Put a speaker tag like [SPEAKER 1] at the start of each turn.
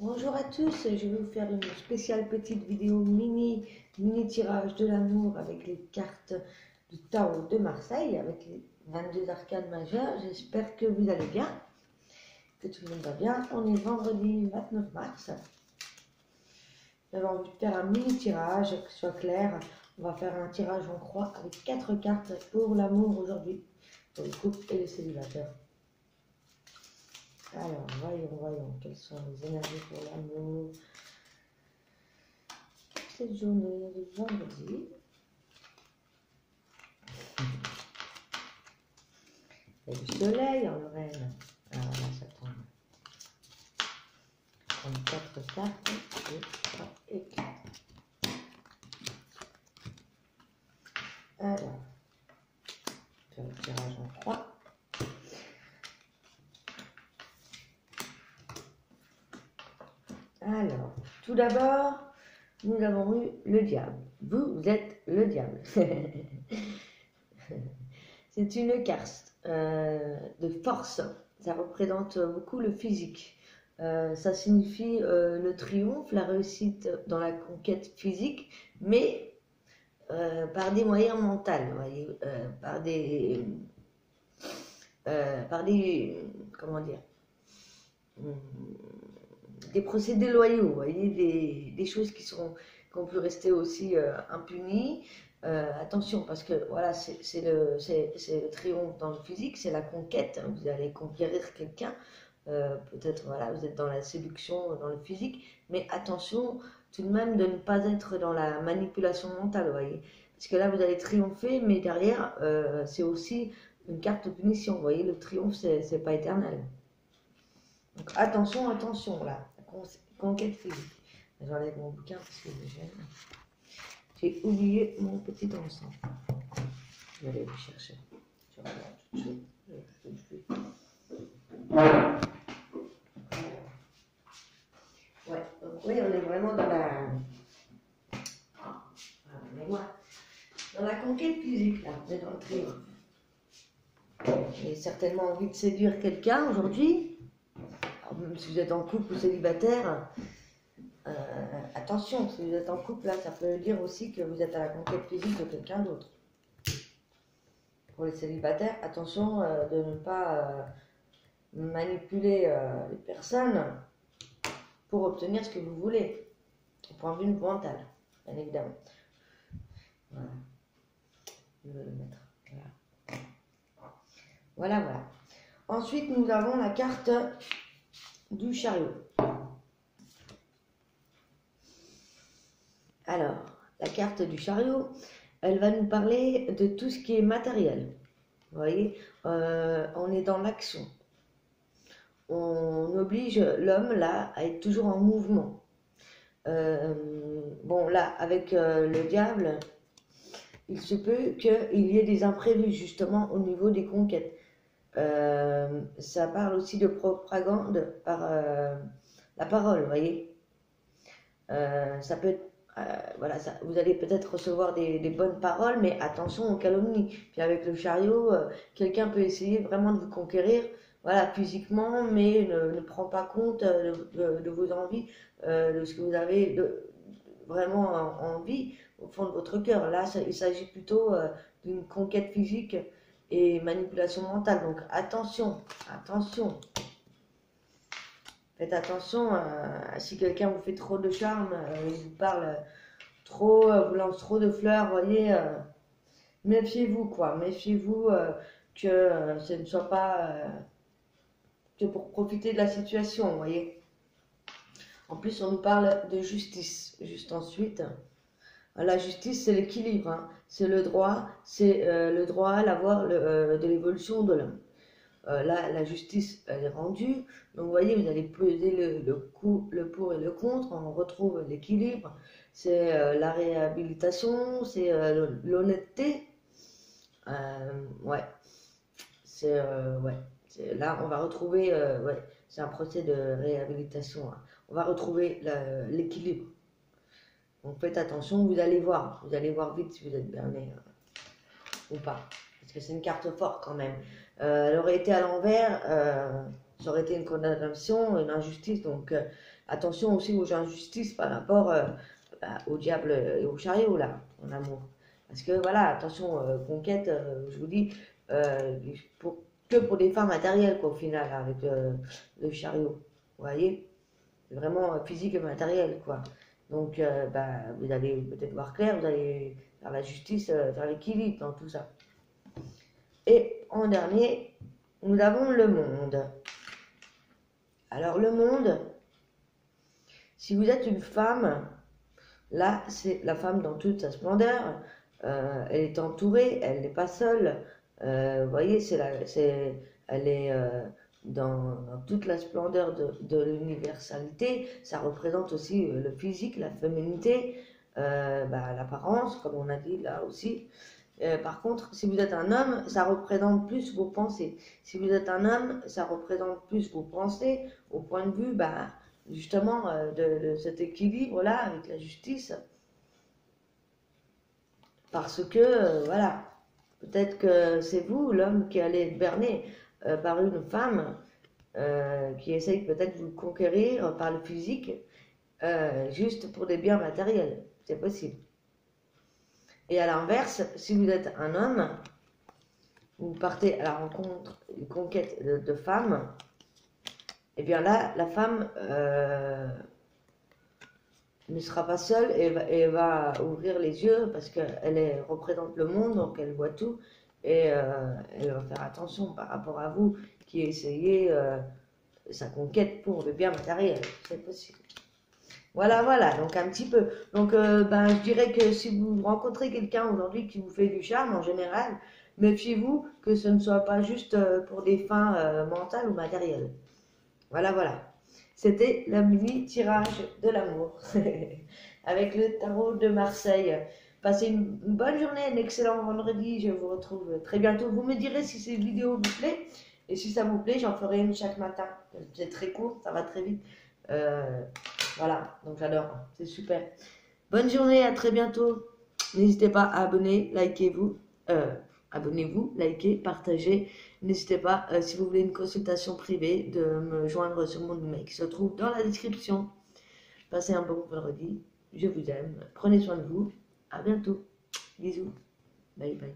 [SPEAKER 1] Bonjour à tous, je vais vous faire une spéciale petite vidéo mini tirage de l'amour avec les cartes du Tarot de Marseille, avec les 22 arcanes majeures. J'espère que vous allez bien, que tout le monde va bien. On est vendredi 29 mars. J'avais envie de faire un mini tirage, que ce soit clair. On va faire un tirage en croix avec 4 cartes pour l'amour aujourd'hui, pour le couple et les célibataires. Alors, voyons, quelles sont les énergies pour l'amour cette journée de vendredi. Il y a du soleil en Lorraine. Alors là, ça tombe. On a 4 cartes, 2, 3 et 4. Alors, faire le tirage en croix. Alors, tout d'abord, nous avons eu le diable. Vous êtes le diable. C'est une carte de force. Ça représente beaucoup le physique. Ça signifie le triomphe, la réussite dans la conquête physique, mais par des moyens mentaux, voyez, comment dire, des procédés loyaux, vous voyez, des choses qui ont pu rester aussi impunies. Attention, parce que voilà, c'est le triomphe dans le physique, c'est la conquête. Vous allez conquérir quelqu'un. Peut-être, voilà, vous êtes dans la séduction, dans le physique, mais attention tout de même de ne pas être dans la manipulation mentale, vous voyez. Parce que là, vous allez triompher, mais derrière, c'est aussi une carte de punition. Vous voyez, le triomphe, c'est pas éternel. Donc attention, là, conquête physique. J'enlève mon bouquin parce que j'ai oublié mon petit encens. Je vais aller le chercher. Je regarde tout de suite. Ouais, donc oui, on est vraiment dans la conquête physique, là, on est dans le triomphe. J'ai certainement envie de séduire quelqu'un aujourd'hui. Même si vous êtes en couple ou célibataire, attention, si vous êtes en couple, là, ça peut dire aussi que vous êtes à la conquête physique de quelqu'un d'autre. Pour les célibataires, attention de ne pas manipuler les personnes pour obtenir ce que vous voulez, au point de vue mental, bien évidemment. Voilà. Je vais le mettre. Voilà. Ensuite, nous avons la carte du chariot. Alors, la carte du chariot, elle va nous parler de tout ce qui est matériel. Vous voyez, on est dans l'action. On oblige l'homme, là, à être toujours en mouvement. Bon, là, avec le diable, il se peut qu'il y ait des imprévus, justement, au niveau des conquêtes. Ça parle aussi de propagande par la parole, vous voyez. Ça peut être, voilà, vous allez peut-être recevoir des bonnes paroles, mais attention aux calomnies. Puis avec le chariot, quelqu'un peut essayer vraiment de vous conquérir, voilà, physiquement, mais ne prend pas compte de vos envies, de ce que vous avez vraiment envie au fond de votre cœur. Là, il s'agit plutôt d'une conquête physique et manipulation mentale. Donc attention. Faites attention, si quelqu'un vous fait trop de charme, il vous parle trop, vous lance trop de fleurs, voyez, méfiez-vous, quoi. Méfiez-vous que ce ne soit pas que pour profiter de la situation, vous voyez. En plus, on nous parle de justice, juste ensuite. La justice, c'est l'équilibre, hein. C'est le droit, l'avoir de l'évolution de l'homme. Là, la justice, elle est rendue. Donc, vous voyez, vous allez peser le pour et le contre. On retrouve l'équilibre. C'est la réhabilitation, c'est l'honnêteté. Ouais. Là, on va retrouver, c'est un procès de réhabilitation, hein. On va retrouver l'équilibre. Donc, faites attention, vous allez voir vite si vous êtes berné ou pas. Parce que c'est une carte forte quand même. Elle aurait été à l'envers, ça aurait été une condamnation, une injustice. Donc attention aussi aux injustices par rapport au diable et au chariot, là, en amour. Parce que voilà, attention, conquête, je vous dis, que pour des fins matérielles, quoi, au final, avec le chariot. Vous voyez? C'est vraiment physique et matériel, quoi. Donc, vous allez peut-être voir clair, vous allez faire la justice, faire l'équilibre dans tout ça. Et en dernier, nous avons le monde. Alors, le monde, si vous êtes une femme, là, c'est la femme dans toute sa splendeur. Elle est entourée, elle n'est pas seule. Vous voyez, elle est dans toute la splendeur de l'universalité. Ça représente aussi le physique, la féminité, l'apparence, comme on a dit là aussi. Par contre, si vous êtes un homme, ça représente plus vos pensées. Si vous êtes un homme, ça représente plus vos pensées au point de vue, justement, de cet équilibre-là avec la justice. Parce que, voilà, peut-être que c'est vous, l'homme, qui allez être berné par une femme qui essaye peut-être de vous conquérir par le physique, juste pour des biens matériels. C'est possible. Et à l'inverse, si vous êtes un homme, vous partez à la rencontre, une conquête de femmes, et bien là, la femme ne sera pas seule et va ouvrir les yeux parce qu'elle représente le monde, donc elle voit tout, et elle va faire attention par rapport à vous qui essayez sa conquête pour le bien matériel. C'est possible. Voilà, voilà, donc un petit peu. Donc, je dirais que si vous rencontrez quelqu'un aujourd'hui qui vous fait du charme, en général, méfiez-vous que ce ne soit pas juste pour des fins mentales ou matérielles. Voilà, voilà. C'était le mini tirage de l'amour avec le tarot de Marseille. Passez une bonne journée, un excellent vendredi. Je vous retrouve très bientôt. Vous me direz si cette vidéo vous plaît. Et si ça vous plaît, j'en ferai une chaque matin. C'est très court, ça va très vite. Voilà, donc j'adore, c'est super. Bonne journée, à très bientôt. N'hésitez pas à abonnez-vous, likez, partagez. N'hésitez pas, si vous voulez une consultation privée, de me joindre sur mon email qui se trouve dans la description. Passez un bon vendredi, je vous aime, prenez soin de vous, à bientôt. Bisous, bye bye.